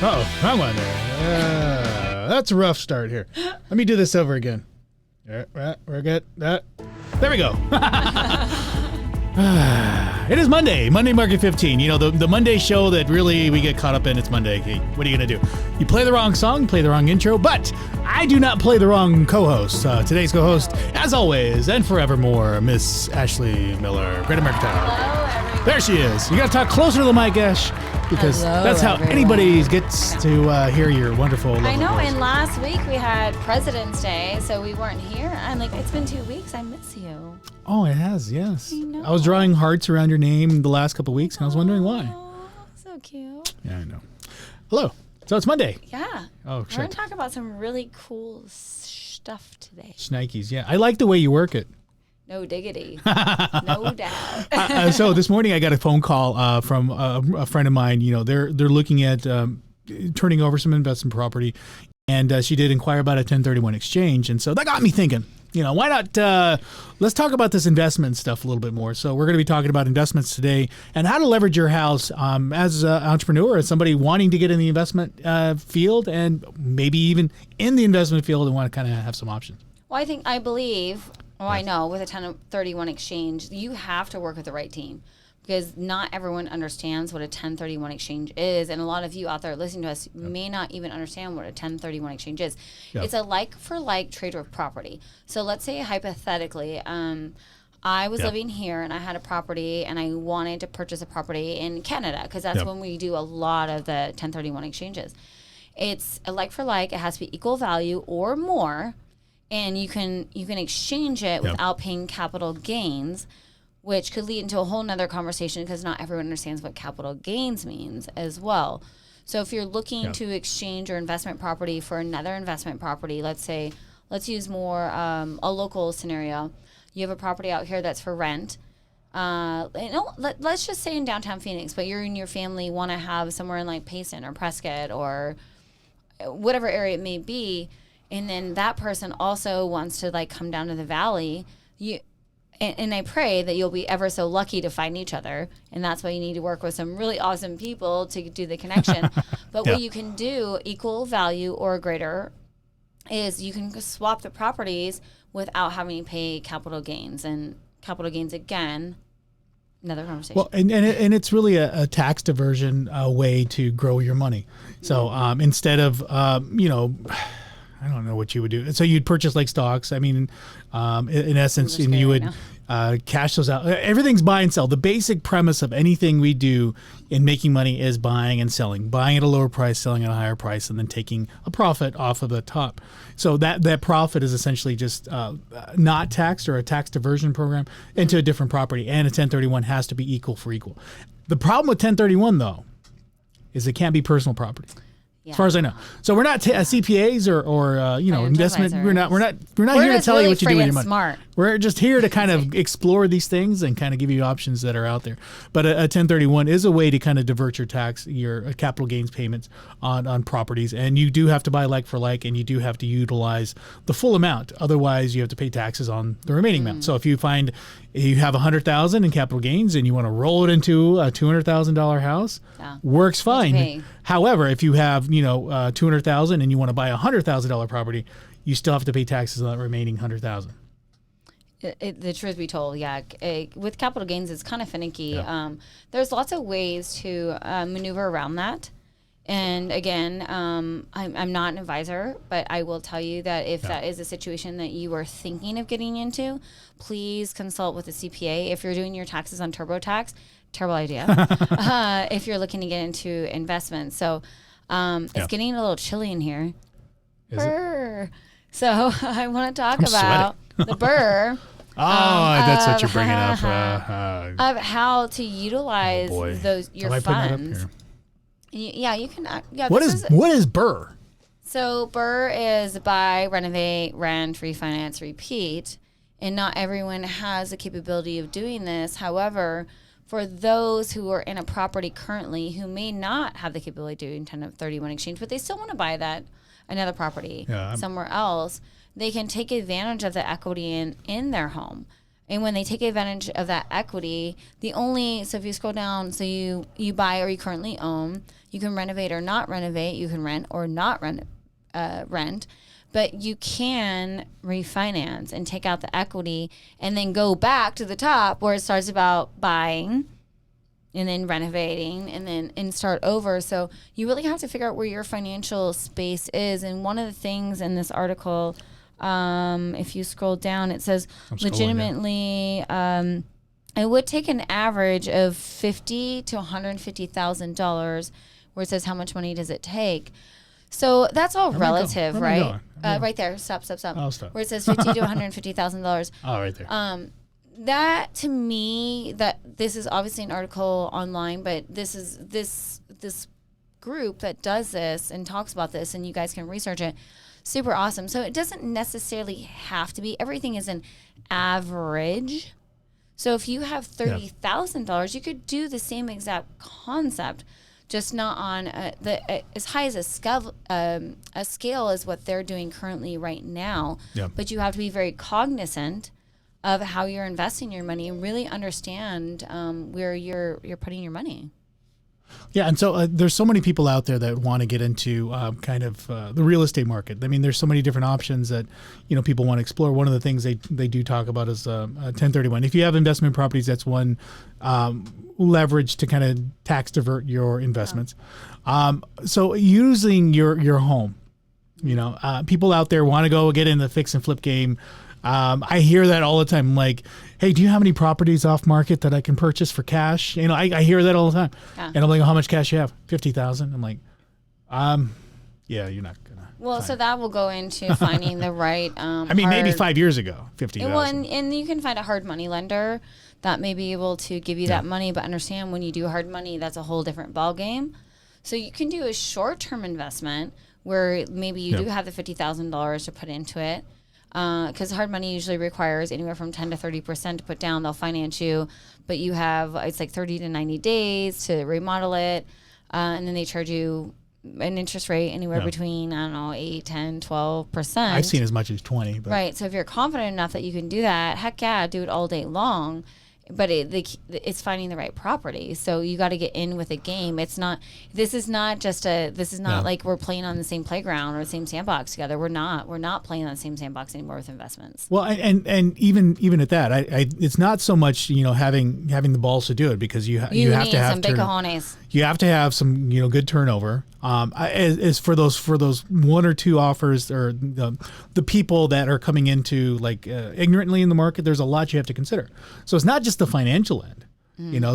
Uh-oh, wrong one there. That's a rough start here. Let me do this over again. We're good. There we go. It is Monday Market 15. You know, the Monday show that really we get caught up in. It's Monday. Hey, what are you going to do? You play the wrong song, play the wrong intro, but I do not play the wrong co-host. Today's co-host, as always and forevermore, Miss Ashley Miller. Great American Time. Hello, everyone. There she is. You got to talk closer to the mic, Ash, because that's how anybody gets to hear your wonderful I know, voice. and last week we had President's Day, so we weren't here. I'm like, it's been 2 weeks. I miss you. Oh, it has, yes. I know. I was drawing hearts around your name the last couple of weeks, and I was wondering why. Oh, so cute. Yeah, I know. Hello. So it's Monday. Yeah. Oh, We're going shit. to talk about some really cool stuff today. Shnikes, yeah. I like the way you work it. No diggity. No doubt. So this morning I got a phone call from a friend of mine. You know, they're looking at turning over some investment property, and she did inquire about a 1031 exchange, and so that got me thinking. You know, why not? Let's talk about this investment stuff a little bit more. So we're going to be talking about investments today and how to leverage your house as an entrepreneur, as somebody wanting to get in the investment field, and maybe even in the investment field and want to kind of have some options. Well, I believe, I know, with a 1031 exchange, you have to work with the right team because not everyone understands what a 1031 exchange is. And a lot of you out there listening to us may not even understand what a 1031 exchange is. Yep. It's a like-for-like trade of property. So let's say hypothetically, I was living here and I had a property and I wanted to purchase a property in Canada because that's when we do a lot of the 1031 exchanges. It's a like-for-like. It has to be equal value or more. And you can exchange it without paying capital gains, which could lead into a whole nother conversation because not everyone understands what capital gains means as well. So if you're looking to exchange your investment property for another investment property, let's use more a local scenario. You have a property out here that's for rent. Let's just say in downtown Phoenix, but you and your family want to have somewhere in like Payson or Prescott or whatever area it may be. And then that person also wants to like come down to the valley. And I pray that you'll be ever so lucky to find each other. And that's why you need to work with some really awesome people to do the connection. But what you can do, equal value or greater, is you can swap the properties without having to pay capital gains. And capital gains, again, another conversation. Well, and it's really a tax diversion way to grow your money. So instead of, I don't know what you would do. So you'd purchase like stocks. I mean, in essence, and you would cash those out. Everything's buy and sell. The basic premise of anything we do in making money is buying and selling. Buying at a lower price, selling at a higher price, and then taking a profit off of the top. So that profit is essentially just not taxed or a tax diversion program into a different property. And a 1031 has to be equal for equal. The problem with 1031, though, is it can't be personal property. As far as I know, so we're not CPAs or investment. We're not here to tell you what you do with your money. Smart. We're just here to kind of explore these things and kind of give you options that are out there. But a 1031 is a way to kind of divert your capital gains payments on properties, and you do have to buy like for like, and you do have to utilize the full amount. Otherwise, you have to pay taxes on the remaining amount. So if you find you have $100,000 in capital gains and you want to roll it into a $200,000 house, works fine. However, if you have $200,000 and you want to buy a $100,000 property, you still have to pay taxes on that remaining $100,000. The truth be told, with capital gains, it's kind of finicky. There's lots of ways to maneuver around that. And again, I'm not an advisor, but I will tell you that if that is a situation that you are thinking of getting into, please consult with a CPA. If you're doing your taxes on TurboTax, terrible idea. If you're looking to get into investments. So it's getting a little chilly in here. Is it? So I want to talk about the burr. That's what you're bringing up. Of how to utilize your funds. You can. What is BRRRR? So BRRRR is buy, renovate, rent, refinance, repeat, and not everyone has the capability of doing this. However, for those who are in a property currently who may not have the capability of doing 1031 exchange, but they still want to buy another property somewhere else, they can take advantage of the equity in their home. And when they take advantage of that equity, so if you scroll down, so you buy or you currently own, You can renovate or not renovate. You can rent or not rent. But you can refinance and take out the equity and then go back to the top where it starts about buying and then renovating and start over. So you really have to figure out where your financial space is. And one of the things in this article, if you scroll down, it says legitimately, it would take an average of $50,000 to $150,000, where it says how much money does it take. So that's all relative, right? Right there. Stop. I'll stop. Where it says $50,000 to $150,000. Oh, right there. That to me, that this is obviously an article online, but this is this group that does this and talks about this, and you guys can research it. Super awesome. So it doesn't necessarily have to be. Everything is an average. So if you have $30,000, you could do the same exact concept, just not on as high as a scale as what they're doing currently right now. Yeah. But you have to be very cognizant of how you're investing your money and really understand where you're putting your money. Yeah, and so there's so many people out there that want to get into the real estate market. I mean, there's so many different options that people want to explore. One of the things they do talk about is 1031. If you have investment properties, that's one leverage to kind of tax divert your investments. So using your home, people out there want to go get in the fix and flip game. I hear that all the time. Like, hey, do you have any properties off market that I can purchase for cash? I hear that all the time. Yeah. And I'm like, how much cash you have? 50,000. I'm like, yeah, you're not gonna. Well, so that will go into finding the right. Maybe 5 years ago, 50,000. And you can find a hard money lender that may be able to give you that money, but understand when you do hard money, that's a whole different ball game. So you can do a short-term investment where maybe you do have the $50,000 to put into it. Because hard money usually requires anywhere from 10 to 30% to put down. They'll finance you, but you have, it's like 30 to 90 days to remodel it. And then they charge you an interest rate anywhere between, 8, 10, 12%. I've seen as much as 20. But. Right. So if you're confident enough that you can do that, heck yeah, do it all day long. But it's finding the right property. So you got to get in with a game. This is not like we're playing on the same playground or the same sandbox together. We're not playing on the same sandbox anymore with investments. Well, and even at that, it's not so much, having the balls to do it, because you have to have some big cojones. You have to have some, good turnover. As for those one or two offers, or the people that are coming into ignorantly in the market, there's a lot you have to consider. So it's not just the financial end,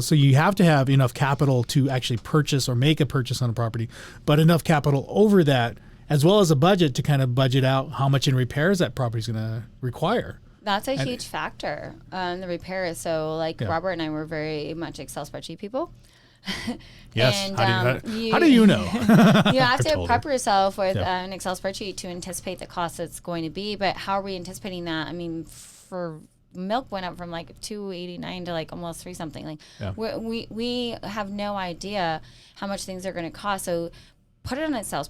so you have to have enough capital to actually purchase or make a purchase on a property, but enough capital over that, as well as a budget to kind of budget out how much in repairs that property is going to require. That's a huge factor, the repairs. So Robert and I were very much Excel spreadsheet people. Yes. And, how do you know? You have to prep yourself with an Excel spreadsheet to anticipate the cost it's going to be. But how are we anticipating that? I mean, for milk went up from $2.89 to almost $3 something. We have no idea how much things are going to cost. So put it on an Excel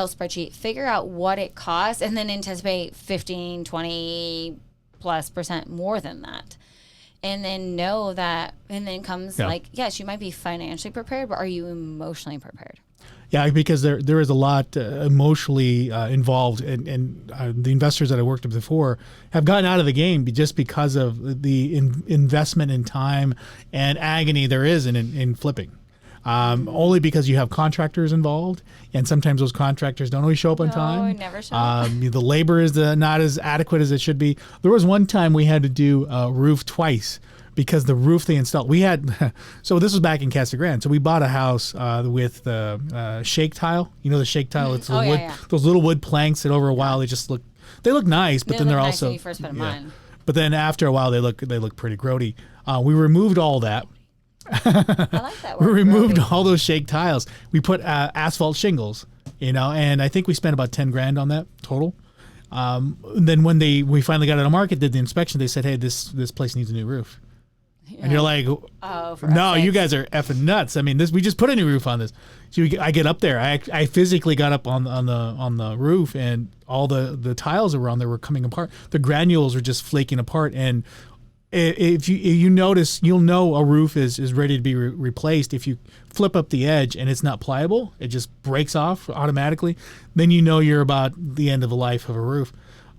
spreadsheet, figure out what it costs, and then anticipate 15, 20+% more than that. And then know that, and then comes yes, you might be financially prepared, but are you emotionally prepared? Yeah, because there is a lot emotionally involved, and the investors that I worked with before have gotten out of the game just because of the investment in time and agony there is in flipping. Only because you have contractors involved, and sometimes those contractors don't always show up on time. No, never show up. The labor is not as adequate as it should be. There was one time we had to do a roof twice because the roof they installed, we had, so this was back in Casa Grande. So we bought a house with the shake tile. You know the shake tile? It's those little wood planks that over a while they look nice, but then they're nice also, when you first put them on. But then after a while they look pretty grody. We removed all that. I like that word. We removed all those shake tiles. We put asphalt shingles, and I think we spent about $10,000 on that total. Then when we finally got it on the market, did the inspection, they said, hey, this place needs a new roof. And you're like, no, you guys are effing nuts. I mean, we just put a new roof on this. So I get up there. I physically got up on the roof, and all the tiles that were on there were coming apart. The granules were just flaking apart, and if you notice, you'll know a roof is ready to be replaced if you flip up the edge and it's not pliable, it just breaks off automatically, then you know you're about the end of the life of a roof.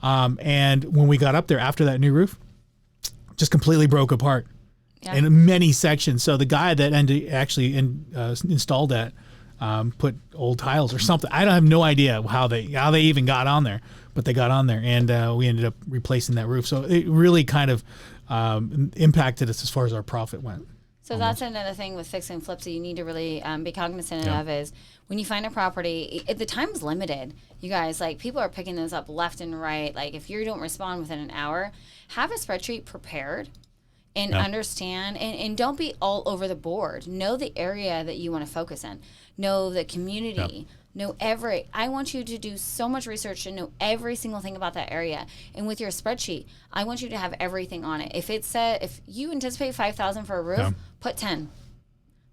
And when we got up there after that new roof, just completely broke apart in many sections. So the guy that installed that put old tiles or something. I have no idea how they even got on there, but they got on there, and we ended up replacing that roof. So it really kind of impacted us as far as our profit went. So that's another thing with fix and flips that you need to really be cognizant of is when you find a property, the time's limited. You guys, like, people are picking those up left and right. Like, if you don't respond within an hour, have a spreadsheet prepared and understand, and don't be all over the board. Know the area that you want to focus in. Know the community. Know I want you to do so much research to know every single thing about that area. And with your spreadsheet, I want you to have everything on it. If you anticipate $5,000 for a roof, put 10.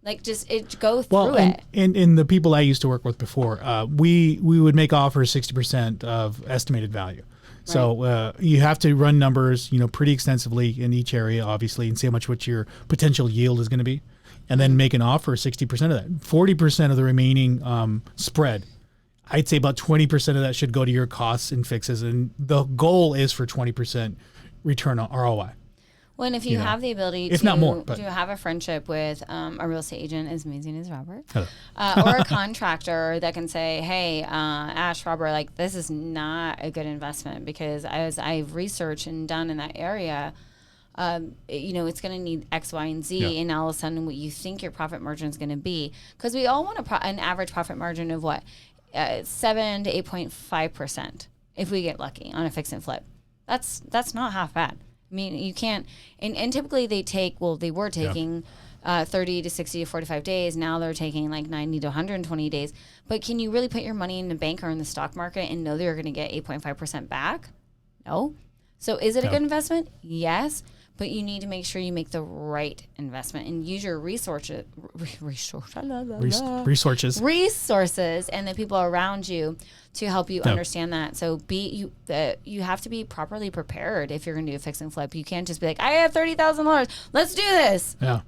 Like, just go through it. And the people I used to work with before, we would make offers 60% of estimated value. So you have to run numbers, pretty extensively in each area, obviously, and see how much what your potential yield is going to be, and then make an offer 60% of that. 40% of the remaining spread, I'd say about 20% of that should go to your costs and fixes, and the goal is for 20% return on ROI. Well, and if you have the ability to have a friendship with a real estate agent as amazing as Robert, or a contractor that can say, hey, Ash, Robert, like, this is not a good investment because as I've researched and done in that area, it's going to need X, Y, and Z, and all of a sudden what you think your profit margin is going to be. Because we all want an average profit margin of what? 7 to 8.5% if we get lucky on a fix and flip. That's not half bad. I mean, you can't, and typically they were taking 30 to 60 to 45 days. Now they're taking like 90 to 120 days. But can you really put your money in the bank or in the stock market and know that you're going to get 8.5% back? No. So is it a good investment? Yes. But you need to make sure you make the right investment and use your resources and the people around you to help you understand that. So you have to be properly prepared if you're going to do a fix and flip. You can't just be like, I have $30,000. Let's do this. Yeah.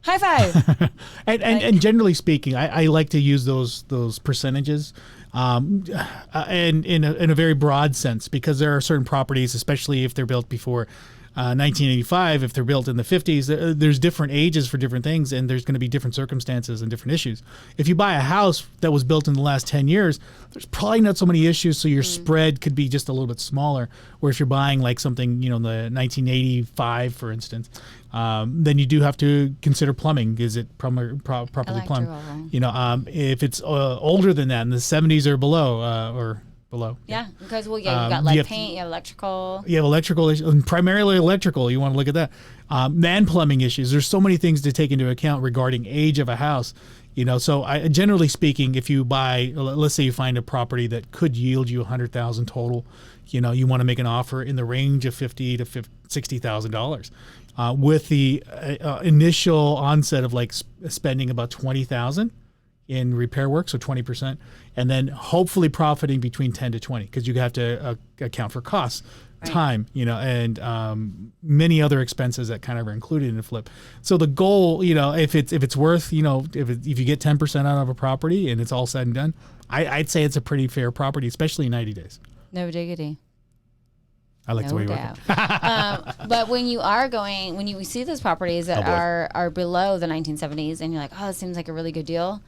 High five. and generally speaking, I like to use those percentages and in a very broad sense, because there are certain properties, especially if they're built before 1985, if they're built in the 50s, there's different ages for different things, and there's going to be different circumstances and different issues. If you buy a house that was built in the last 10 years, there's probably not so many issues, so your spread could be just a little bit smaller. Where if you're buying like something, in the 1985, for instance, then you do have to consider plumbing. Is it properly plumbed? If it's older than that, in the 70s or below, Yeah, because you've got lead paint, you have electrical. You have electrical issues, primarily electrical. You want to look at that. And plumbing issues. There's so many things to take into account regarding age of a house. So generally speaking, if you buy, let's say you find a property that could yield you $100,000 total, you want to make an offer in the range of $50,000 to $60,000. With the initial onset of like spending about $20,000 in repair work, so 20%, and then hopefully profiting between 10 to 20, because you have to account for costs, time, and many other expenses that kind of are included in a flip. So the goal, if it's worth, if you get 10% out of a property and it's all said and done, I'd say it's a pretty fair property, especially in 90 days. No diggity. I like the way you work it. But when you see those properties that are below the 1970s, and you're like, oh, it seems like a really good deal.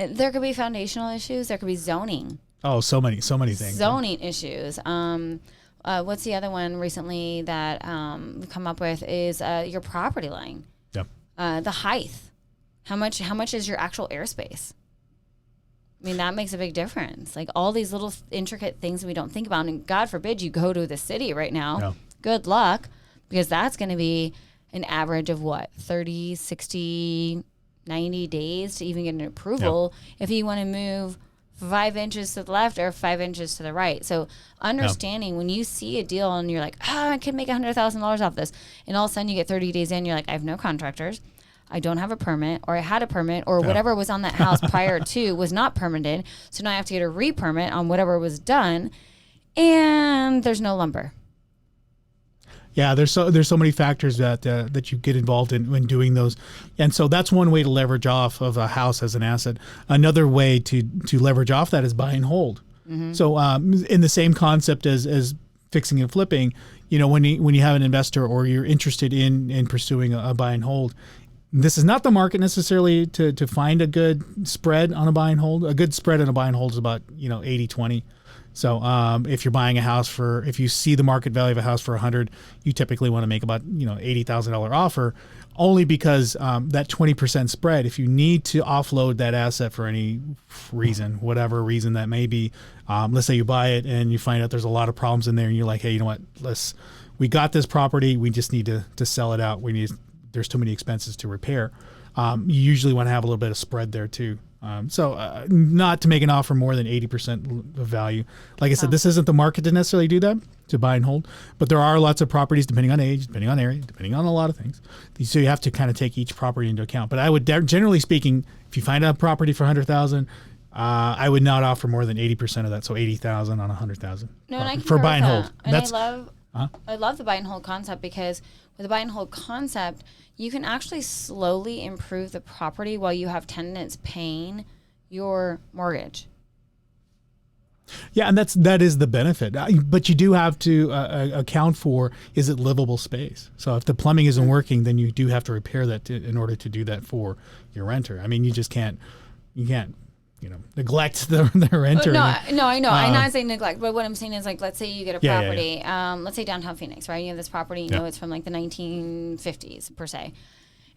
There could be foundational issues. There could be zoning. Oh, so many things. Zoning issues. What's the other one recently that we've come up with is your property line. Yep. The height. How much is your actual airspace? I mean, that makes a big difference. Like all these little intricate things we don't think about. And God forbid you go to the city right now. Yeah. Good luck, because that's going to be an average of 30, 60, 90 days to even get an approval if you want to move 5 inches to the left or 5 inches to the right. So understanding when you see a deal and you're like, I could make $100,000 off this. And all of a sudden you get 30 days in, you're like, I have no contractors. I don't have a permit, or I had a permit, or whatever was on that house prior to was not permitted. So now I have to get a re-permit on whatever was done, and there's no lumber. Yeah, there's so many factors that you get involved in when doing those, and so that's one way to leverage off of a house as an asset. Another way to leverage off that is buy and hold. So in the same concept as fixing and flipping, when you have an investor or you're interested in pursuing a buy and hold, this is not the market necessarily to find a good spread on a buy and hold. A good spread on a buy and hold is about 80-20. So if you're buying a house if you see the market value of a house for 100, you typically want to make about $80,000 offer, only because that 20% spread, if you need to offload that asset for any reason, whatever reason that may be, let's say you buy it and you find out there's a lot of problems in there and you're like, hey, you know what, we got this property, we just need to sell it out. There's too many expenses to repair. You usually want to have a little bit of spread there too. So not to make an offer more than 80% of value. Like I said, this isn't the market to necessarily do that, to buy and hold, but there are lots of properties depending on age, depending on area, depending on a lot of things. So you have to kind of take each property into account. But I would, generally speaking, if you find a property for 100,000, I would not offer more than 80% of that. So 80,000 on 100,000 for buy and hold. And I love the buy and hold concept, because with the buy and hold concept, you can actually slowly improve the property while you have tenants paying your mortgage. Yeah, and that is the benefit. But you do have to account for, is it livable space? So if the plumbing isn't working, then you do have to repair that in order to do that for your renter. I mean, you can't neglect the renter. No, I know. I'm not saying neglect, but what I'm saying is, like, let's say you get a property, let's say downtown Phoenix, right? You have this property, it's from like the 1950s per se,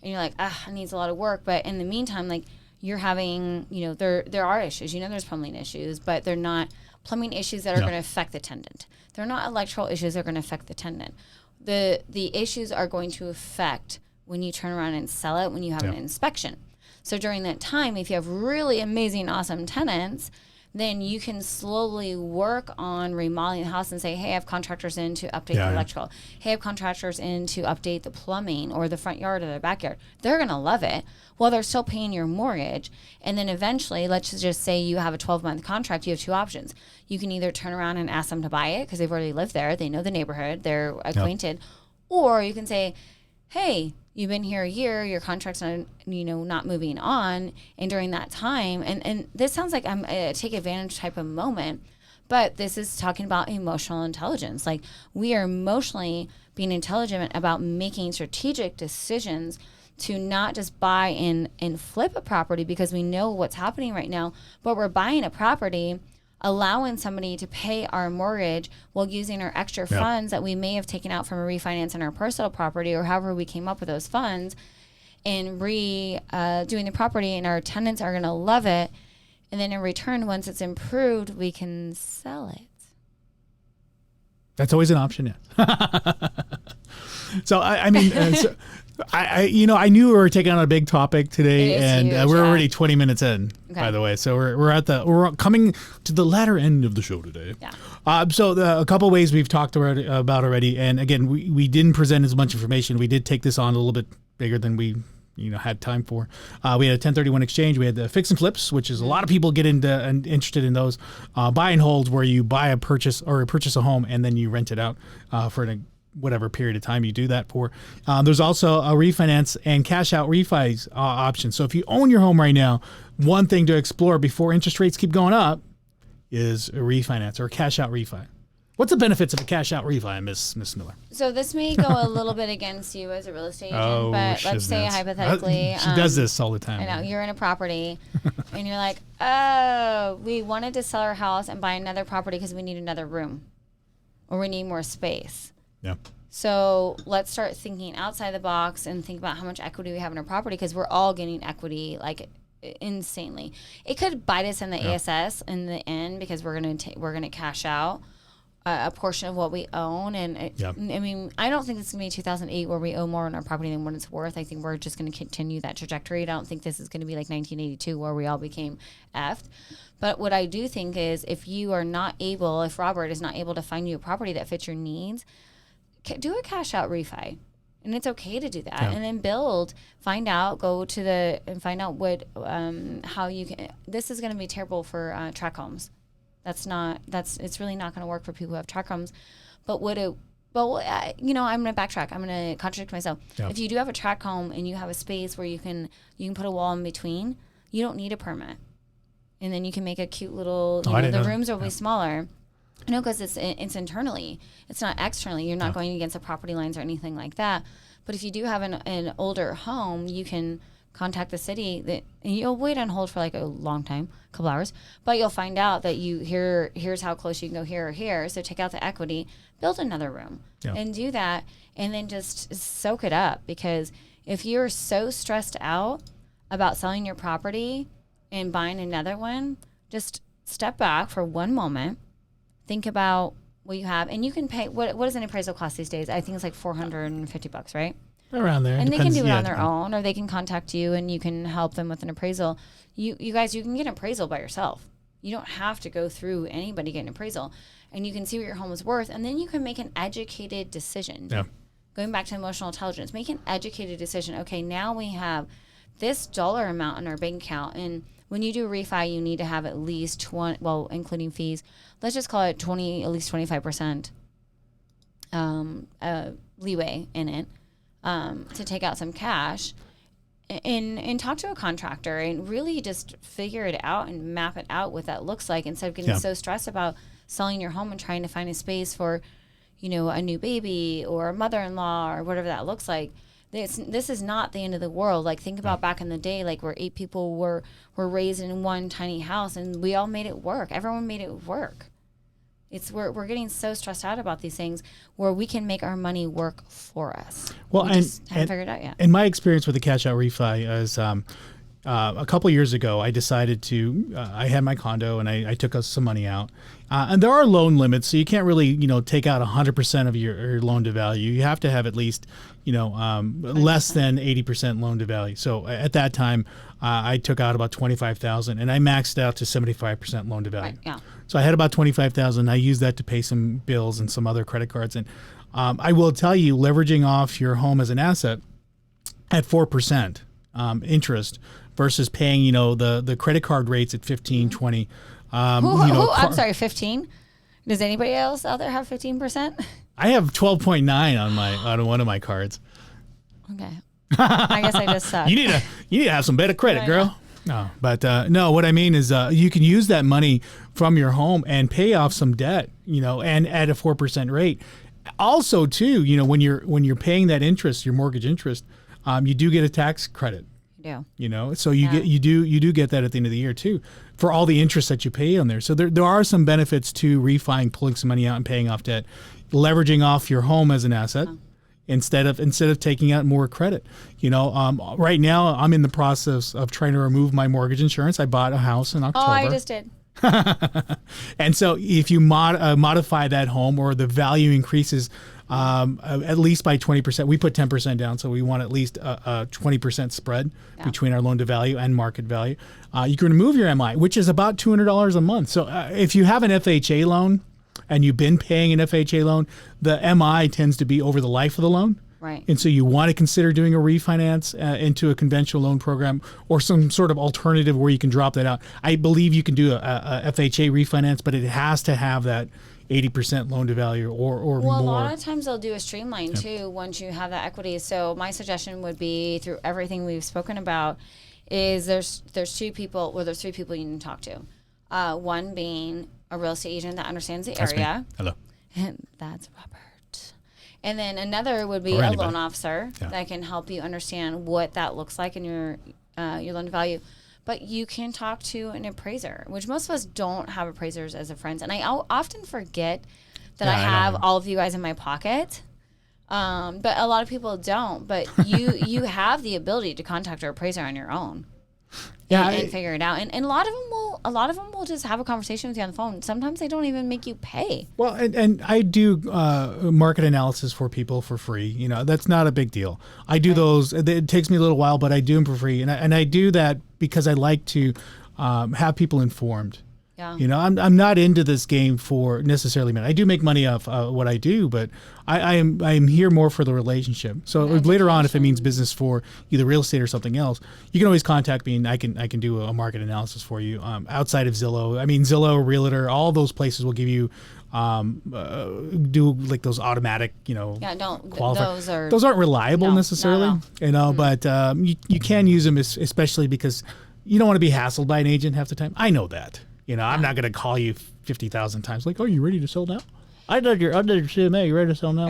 and you're like, it needs a lot of work. But in the meantime, like, you're having, there are issues. There's plumbing issues, but they're not plumbing issues that are going to affect the tenant. They're not electrical issues that are going to affect the tenant. The issues are going to affect when you turn around and sell it, when you have an inspection. So during that time, if you have really amazing, awesome tenants, then you can slowly work on remodeling the house and say, hey, I have contractors in to update the electrical. Hey, I have contractors in to update the plumbing or the front yard or the backyard. They're going to love it while they're still paying your mortgage. And then eventually, let's just say you have a 12-month contract. You have two options. You can either turn around and ask them to buy it because they've already lived there. They know the neighborhood. They're acquainted. Or you can say, hey, you've been here a year, your contract's not moving on. And during that time, and this sounds like I'm a take advantage type of moment, but this is talking about emotional intelligence. Like, we are emotionally being intelligent about making strategic decisions to not just buy and flip a property because we know what's happening right now, but we're buying a property, allowing somebody to pay our mortgage while using our extra funds that we may have taken out from a refinance on our personal property or however we came up with those funds, and doing the property, and our tenants are going to love it. And then in return, once it's improved, we can sell it. That's always an option, yeah. So I knew we were taking on a big topic today, and huge, we're already 20 minutes in, by the way. So we're coming to the latter end of the show today. Yeah. So a couple of ways we've talked about already, and again, we didn't present as much information. We did take this on a little bit bigger than we had time for. We had a 1031 exchange. We had the fix and flips, which is a lot of people get into and interested in those. Buy and holds, where you purchase a home and then you rent it out for whatever period of time you do that for. There's also a refinance and cash out refi option. So if you own your home right now, one thing to explore before interest rates keep going up is a refinance or a cash out refi. What's the benefits of a cash out refi, Miss Miller? So this may go a little bit against you as a real estate agent, but let's say hypothetically, she does this all the time. I know, you're in a property and you're like, oh, we wanted to sell our house and buy another property because we need another room or we need more space. Yeah. So let's start thinking outside the box and think about how much equity we have in our property, because we're all getting equity like insanely. It could bite us in the ASS in the end because we're gonna cash out a portion of what we own. And I mean, I don't think it's gonna be 2008 where we owe more on our property than what it's worth. I think we're just gonna continue that trajectory. I don't think this is gonna be like 1982 where we all became effed. But what I do think is if Robert is not able to find you a property that fits your needs, do a cash out refi, and it's okay to do that. And then find out what how you can. This is going to be terrible for tract homes. It's really not going to work for people who have tract homes. But Well, I'm going to backtrack. I'm going to contradict myself. Yeah. If you do have a tract home and you have a space where you can put a wall in between, you don't need a permit. And then you can make a cute little, the rooms will be smaller. No, because it's internally. It's not externally. You're not going against the property lines or anything like that. But if you do have an older home, you can contact the city. And you'll wait on hold for like a long time, a couple hours. But you'll find out that here's how close you can go here or here. So take out the equity, build another room, and do that. And then just soak it up. Because if you're so stressed out about selling your property and buying another one, just step back for one moment. Think about what you have, and you can pay. What does an appraisal cost these days? I think it's like $450, right? Around there, and they can do it on their own, or they can contact you, and you can help them with an appraisal. You guys, you can get an appraisal by yourself. You don't have to go through anybody getting an appraisal, and you can see what your home is worth, and then you can make an educated decision. Yeah. Going back to emotional intelligence, make an educated decision. Okay, now we have this dollar amount in our bank account, and when you do a refi, you need to have at least 20, well, including fees, let's just call it 20, at least 25% leeway in it to take out some cash and talk to a contractor and really just figure it out and map it out what that looks like instead of getting so stressed about selling your home and trying to find a space for, a new baby or a mother-in-law or whatever that looks like. This is not the end of the world. Like, think about back in the day, like where 8 people were raised in one tiny house and we all made it work. Everyone made it work. We're getting so stressed out about these things where we can make our money work for us. Well, we just haven't figured it out yet. And my experience with the cash out refi is a couple years ago, I decided to, I had my condo and I took some money out. And there are loan limits, so you can't really, take out 100% of your loan to value. You have to have at least, less than 80% loan to value. So at that time, I took out about $25,000 and I maxed out to 75% loan to value. Right, yeah. So I had about $25,000. I used that to pay some bills and some other credit cards. And I will tell you, leveraging off your home as an asset at 4% interest versus paying, the credit card rates at 15, 20. I'm sorry, 15? Does anybody else out there have 15%? I have 12.9 on one of my cards. Okay. I guess I just suck. You need to have some better credit, girl. No, but no, what I mean is you can use that money from your home and pay off some debt, and at a 4% rate. Also, too, when you're paying that interest, your mortgage interest, you do get a tax credit. Yeah. So you do get that at the end of the year too, for all the interest that you pay on there. So there are some benefits to refining, pulling some money out and paying off debt, leveraging off your home as an asset instead of taking out more credit. Right now I'm in the process of trying to remove my mortgage insurance. I bought a house in October. Oh, I just did. And so if you modify that home or the value increases at least by 20%, we put 10% down. So we want at least a 20% spread between our loan to value and market value. You can remove your MI, which is about $200 a month. So if you have an FHA loan and you've been paying an FHA loan, the MI tends to be over the life of the loan. Right. And so you want to consider doing a refinance into a conventional loan program or some sort of alternative where you can drop that out. I believe you can do a FHA refinance, but it has to have that 80% loan to value or more. Well, a lot of times they'll do a streamline too once you have that equity. So my suggestion would be, through everything we've spoken about, is there's 3 people you need to talk to. One being a real estate agent that understands the area. Me. Hello. And that's Robert. And then another would be a loan officer that can help you understand what that looks like in your loan to value. But you can talk to an appraiser, which most of us don't have appraisers as a friends. And I often forget that I have all of you guys in my pocket. But a lot of people don't. But you have the ability to contact your appraiser on your own. And figure it out. And a lot of them will just have a conversation with you on the phone. Sometimes they don't even make you pay. Well, and I do market analysis for people for free. That's not a big deal. I do those. It takes me a little while, but I do them for free. And I do that because I like to have people informed. Yeah. You know, I'm not into this game for necessarily money. I do make money off what I do, but I am here more for the relationship. So later on, if it means business for either real estate or something else, you can always contact me, and I can do a market analysis for you outside of Zillow. I mean, Zillow, Realtor, all those places will give you do like those automatic, you know, those aren't reliable necessarily, you know, but you can use them, especially because you don't want to be hassled by an agent half the time. I know that. You know, I'm not going to call you 50,000 times like, "Oh, you ready to sell now?" I did your CMA. You ready to sell now?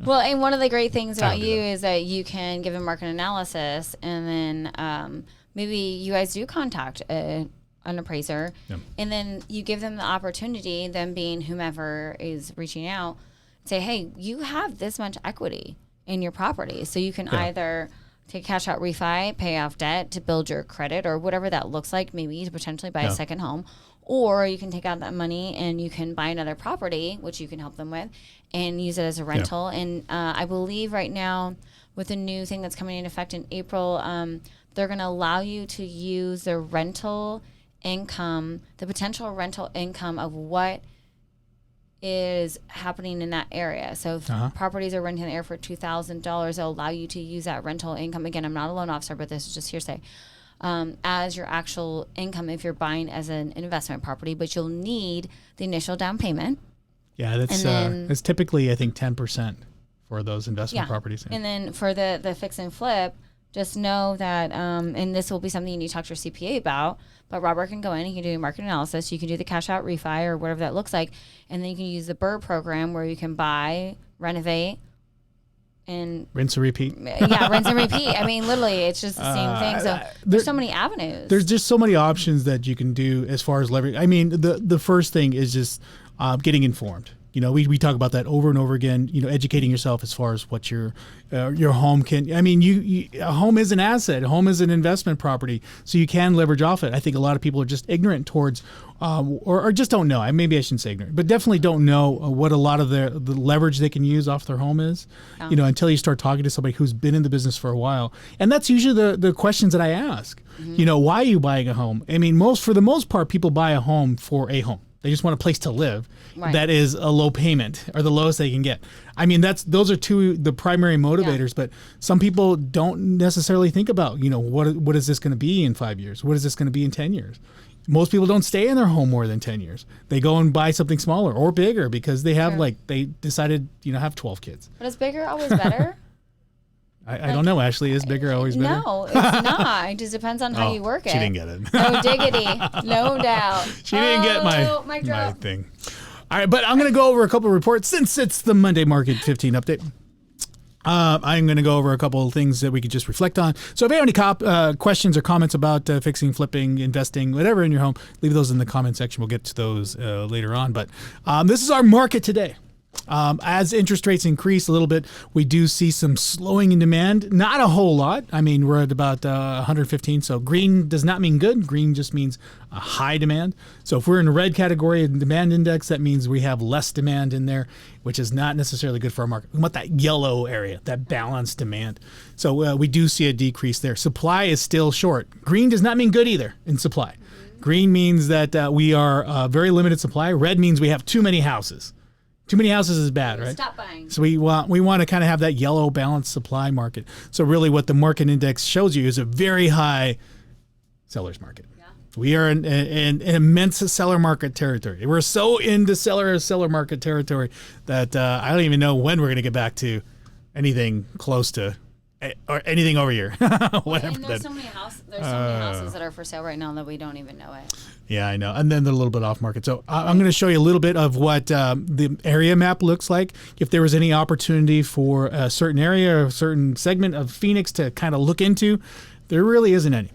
Well, and one of the great things about you is that you can give a market analysis, and then maybe you guys do contact an appraiser, and then you give them the opportunity, them being whomever is reaching out, say, "Hey, you have this much equity in your property, so you can either take cash out refi, pay off debt to build your credit or whatever that looks like, maybe to potentially buy a second home, or you can take out that money and you can buy another property, which you can help them with, and use it as a rental." And I believe right now with a new thing that's coming into effect in April, they're going to allow you to use the rental income, the potential rental income of what is happening in that area. So if properties are renting the air for $2,000, they'll allow you to use that rental income. Again, I'm not a loan officer, but this is just hearsay. As your actual income if you're buying as an investment property, but you'll need the initial down payment. Yeah, that's typically, I think, 10% for those investment properties. And then for the fix and flip, just know that, and this will be something you need to talk to your CPA about, but Robert can go in, he can do a market analysis, you can do the cash out refi or whatever that looks like, and then you can use the BRRRR program where you can buy, renovate, and rinse and repeat. Yeah, rinse and repeat. I mean, literally, it's just the same thing. So there's so many avenues. There's just so many options that you can do as far as leverage. I mean, the first thing is just getting informed. You know, we talk about that over and over again. You know, educating yourself as far as what your home can. I mean, a home is an asset. A home is an investment property, so you can leverage off it. I think a lot of people are just ignorant towards, or just don't know. Maybe I shouldn't say ignorant, but definitely don't know what a lot of the leverage they can use off their home is. You know, until you start talking to somebody who's been in the business for a while, and that's usually the questions that I ask. You know, why are you buying a home? I mean, for the most part, people buy a home for a home. They just want a place to live that is a low payment or the lowest they can get. I mean, those are the primary motivators, but some people don't necessarily think about, you know, what is this going to be in 5 years? What is this going to be in 10 years? Most people don't stay in their home more than 10 years. They go and buy something smaller or bigger because they have they decided, you know, have 12 kids. But is bigger always better? I don't know, Ashley. Is bigger always better? No, it's not. It just depends on how you work it. She didn't get it. No diggity. No doubt. She didn't get my thing. All right, but I'm going to go over a couple of reports since it's the Monday Market 15 update. I'm going to go over a couple of things that we could just reflect on. So if you have any questions or comments about fixing, flipping, investing, whatever in your home, leave those in the comment section. We'll get to those later on. But this is our market today. As interest rates increase a little bit, we do see some slowing in demand. Not a whole lot. I mean, we're at about 115. So green does not mean good. Green just means a high demand. So if we're in a red category in demand index, that means we have less demand in there, which is not necessarily good for our market. We want that yellow area, that balanced demand. So we do see a decrease there. Supply is still short. Green does not mean good either in supply. Green means that we are very limited supply. Red means we have too many houses. Too many houses is bad, right? Stop buying. So we want to kind of have that yellow balanced supply market. So really what the market index shows you is a very high seller's market. Yeah. We are in immense seller market territory. We're so into seller market territory that I don't even know when we're going to get back to anything close to or anything over here. Whatever. And there's so many houses that are for sale right now that we don't even know it. Yeah, I know. And then they're a little bit off market. So I'm going to show you a little bit of what the area map looks like. If there was any opportunity for a certain area or a certain segment of Phoenix to kind of look into, there really isn't any.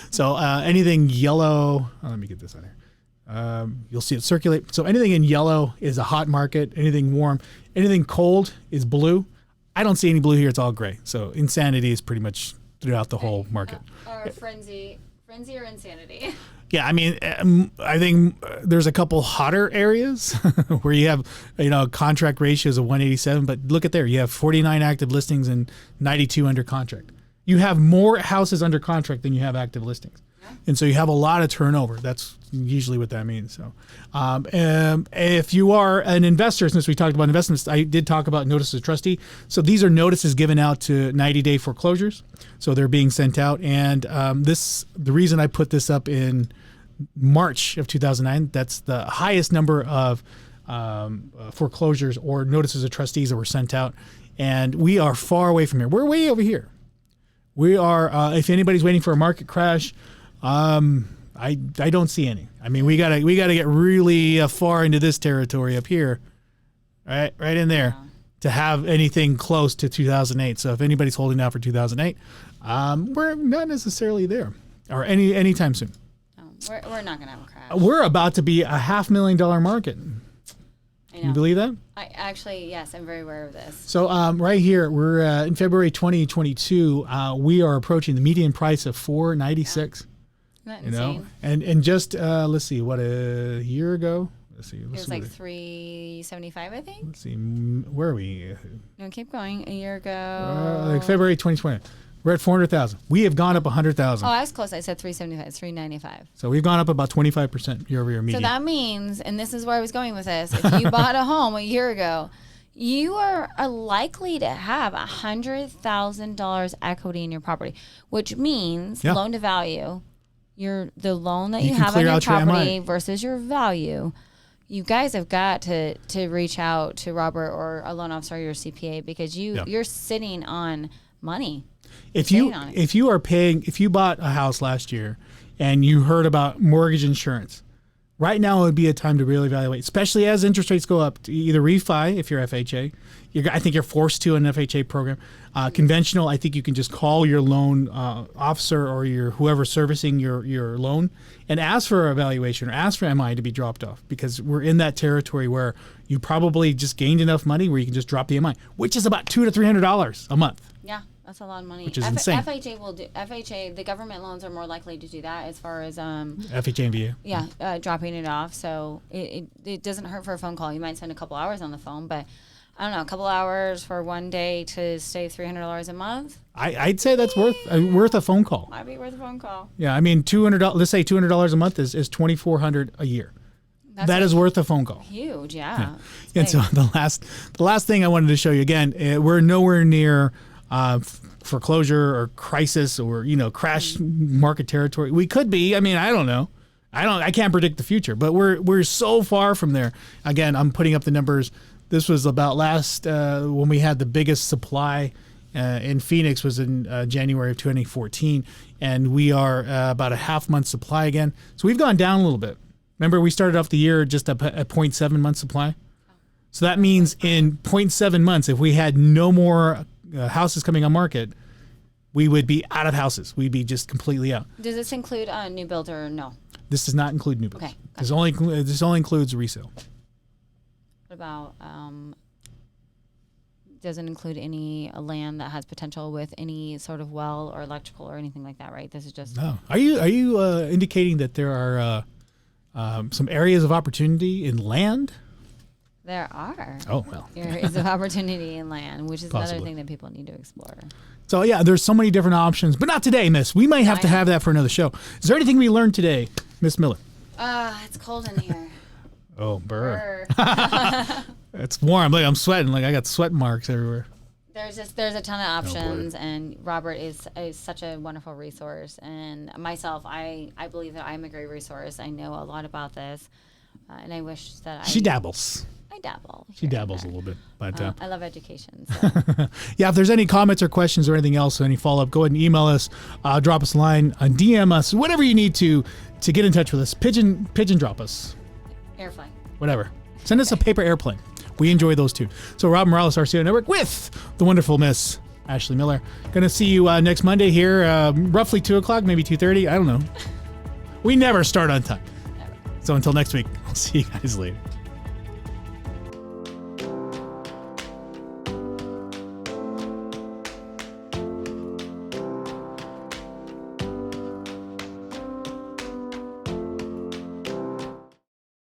So anything yellow, let me get this on here. You'll see it circulate. So anything in yellow is a hot market. Anything warm. Anything cold is blue. I don't see any blue here. It's all gray. So insanity is pretty much throughout the whole market. Or frenzy or insanity. Yeah, I mean, I think there's a couple hotter areas where you have, contract ratios of 187. But look at there, you have 49 active listings and 92 under contract. You have more houses under contract than you have active listings. And so you have a lot of turnover. That's usually what that means. So if you are an investor, since we talked about investments, I did talk about notices of trustee. So these are notices given out to 90-day foreclosures. So they're being sent out. And the reason I put this up in March of 2009, that's the highest number of foreclosures or notices of trustees that were sent out. And we are far away from here. We're way over here. We are, if anybody's waiting for a market crash, I don't see any. I mean, we gotta get really far into this territory up here, right in there, to have anything close to 2008. So if anybody's holding out for 2008, we're not necessarily there, or anytime soon. No, we're not gonna have a crash. We're about to be a $500,000 market. I know. Can you believe that? I actually, yes, I'm very aware of this. So right here, we're in February 2022. We are approaching the median price of $496. Isn't that insane? And just let's see, what, a year ago? It was like $375, I think. Let's see, where are we? No, keep going. A year ago, like February 2020. We're at 400,000. We have gone up 100,000. Oh, I was close. I said 375. It's 395. So we've gone up about 25% year over year median. So that means, and this is where I was going with this, if you bought a home a year ago, you are likely to have $100,000 equity in your property, which means loan to value. The loan that you have on your property versus your value. You guys have got to reach out to Robert or a loan officer or your CPA, because you're sitting on money. If you bought a house last year and you heard about mortgage insurance, right now would be a time to really evaluate, especially as interest rates go up. To either refi if you're FHA. I think you're forced to an FHA program. Conventional, I think you can just call your loan officer or your whoever servicing your loan and ask for a evaluation or ask for MI to be dropped off, because we're in that territory where you probably just gained enough money where you can just drop the MI, which is about $200 to $300 a month. Yeah. That's a lot of money. Which is insane. FHA, the government loans are more likely to do that as far as FHA and VA. Yeah, dropping it off. So it doesn't hurt for a phone call. You might spend a couple hours on the phone, but I don't know, a couple hours for one day to save $300 a month. I'd say that's worth a phone call. Might be worth a phone call. Yeah, I mean $200. Let's say $200 a month is $2,400 a year. That is worth a phone call. Huge, yeah. And so the last thing I wanted to show you again, we're nowhere near foreclosure or crisis or crash market territory. We could be. I mean, I don't know. I can't predict the future, but we're so far from there. Again, I'm putting up the numbers. This was about last when we had the biggest supply in Phoenix was in January of 2014, and we are about a half month supply again. So we've gone down a little bit. Remember, we started off the year just at 0.7 month supply. So that means in 0.7 months, if we had no more houses coming on market, we would be out of houses. We'd be just completely out. Does this include new build or no? This does not include new builds. Okay. Gotcha. This only includes resale. What about doesn't include any land that has potential with any sort of well or electrical or anything like that, right? This is just. No. Are you indicating that there are some areas of opportunity in land? There are. Oh, well. Areas of opportunity in land, which is Possibly. another thing that people need to explore. So, yeah, there's so many different options, but not today, Miss. We might have to have that for another show. Is there anything we learned today, Miss Miller? It's cold in here. Oh, burr. It's warm. Look, I'm sweating. Like I got sweat marks everywhere. There's a ton of options, and Robert is such a wonderful resource. And myself, I believe that I'm a great resource. I know a lot about this, and I wish that She dabbles. I dabble. She dabbles a little bit, but I love education. So. Yeah, if there's any comments or questions or anything else, or any follow up, go ahead and email us, drop us a line, DM us, whatever you need to get in touch with us. Pigeon drop us. Airplane. Whatever. Send us a paper airplane. We enjoy those too. So Rob Morales, RCO Network, with the wonderful Miss Ashley Miller. Going to see you next Monday here, roughly 2 o'clock, maybe 2:30. I don't know. We never start on time. Never. So until next week, I'll see you guys later.